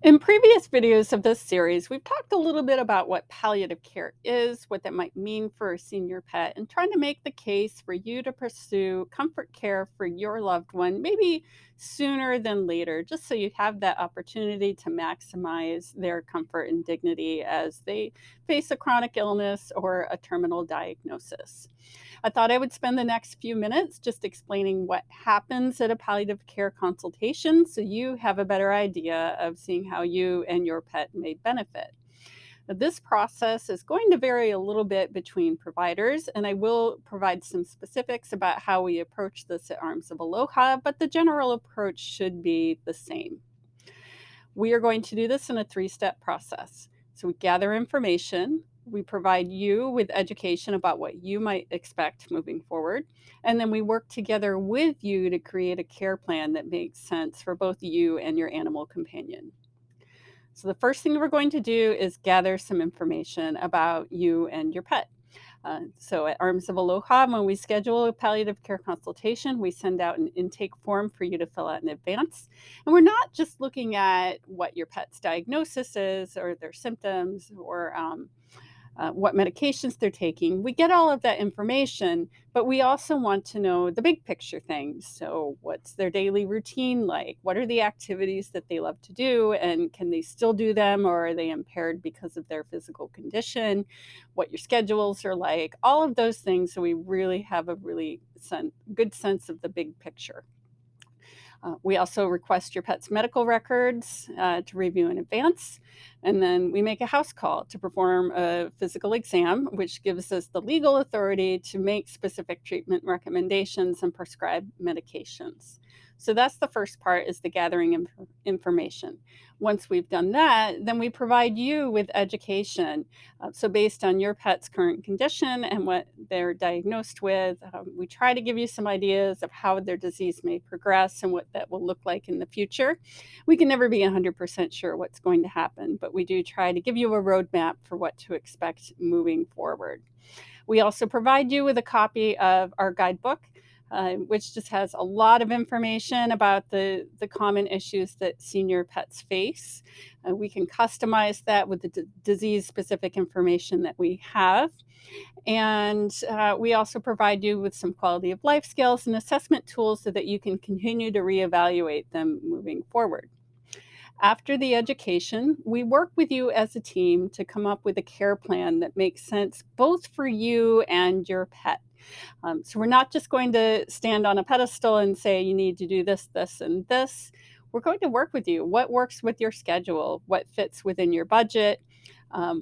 In previous videos of this series, we've talked a little bit about what palliative care is, what that might mean for a senior pet, and trying to make the case for you to pursue comfort care for your loved one, maybe sooner than later, just so you have that opportunity to maximize their comfort and dignity as they face a chronic illness or a terminal diagnosis. I thought I would spend the next few minutes just explaining what happens at a palliative care consultation so you have a better idea of seeing how you and your pet may benefit. Now, this process is going to vary a little bit between providers, and I will provide some specifics about how we approach this at Arms of Aloha, but the general approach should be the same. We are going to do this in a three-step process. So we gather information, we provide you with education about what you might expect moving forward, and then we work together with you to create a care plan that makes sense for both you and your animal companion. So the first thing we're going to do is gather some information about you and your pet. So at Arms of Aloha, when we schedule a palliative care consultation, we send out an intake form for you to fill out in advance. And we're not just looking at what your pet's diagnosis is or their symptoms or what medications they're taking. We get all of that information, but we also want to know the big picture things. So, what's their daily routine like? What are the activities that they love to do? And can they still do them, or are they impaired because of their physical condition? What your schedules are like? All of those things. So, we really have a really good sense of the big picture. We also request your pet's medical records to review in advance. And then we make a house call to perform a physical exam, which gives us the legal authority to make specific treatment recommendations and prescribe medications. So that's the first part, is the gathering information. Once we've done that, then we provide you with education. So based on your pet's current condition and what they're diagnosed with, we try to give you some ideas of how their disease may progress and what that will look like in the future. We can never be 100% sure what's going to happen, but we do try to give you a roadmap for what to expect moving forward. We also provide you with a copy of our guidebook, which just has a lot of information about the common issues that senior pets face. We can customize that with the disease specific information that we have. And we also provide you with some quality of life skills and assessment tools so that you can continue to reevaluate them moving forward. After the education, we work with you as a team to come up with a care plan that makes sense both for you and your pet. So we're not just going to stand on a pedestal and say, you need to do this, this, and this. We're going to work with you. What works with your schedule? What fits within your budget?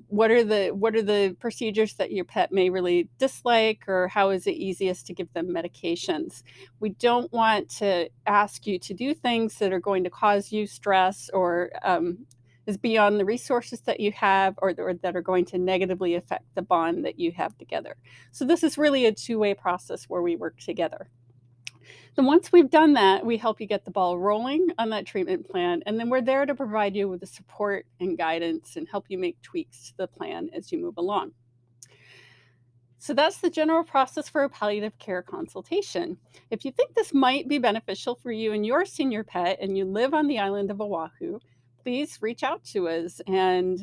What are the procedures that your pet may really dislike, or how is it easiest to give them medications? We don't want to ask you to do things that are going to cause you stress or is beyond the resources that you have, or that are going to negatively affect the bond that you have together. So this is really a two-way process where we work together. Then once we've done that, we help you get the ball rolling on that treatment plan, and then we're there to provide you with the support and guidance and help you make tweaks to the plan as you move along. So that's the general process for a palliative care consultation. If you think this might be beneficial for you and your senior pet and you live on the island of Oahu, please reach out to us and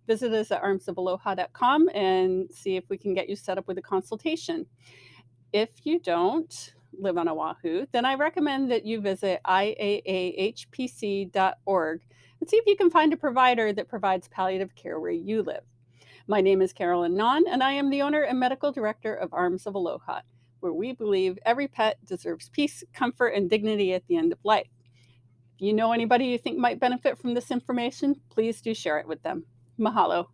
visit us at armsofaloha.com and see if we can get you set up with a consultation. If you don't live on Oahu, then I recommend that you visit iaahpc.org and see if you can find a provider that provides palliative care where you live. My name is Carolyn Nahn, and I am the owner and medical director of Arms of Aloha, where we believe every pet deserves peace, comfort, and dignity at the end of life. If you know anybody you think might benefit from this information, please do share it with them. Mahalo.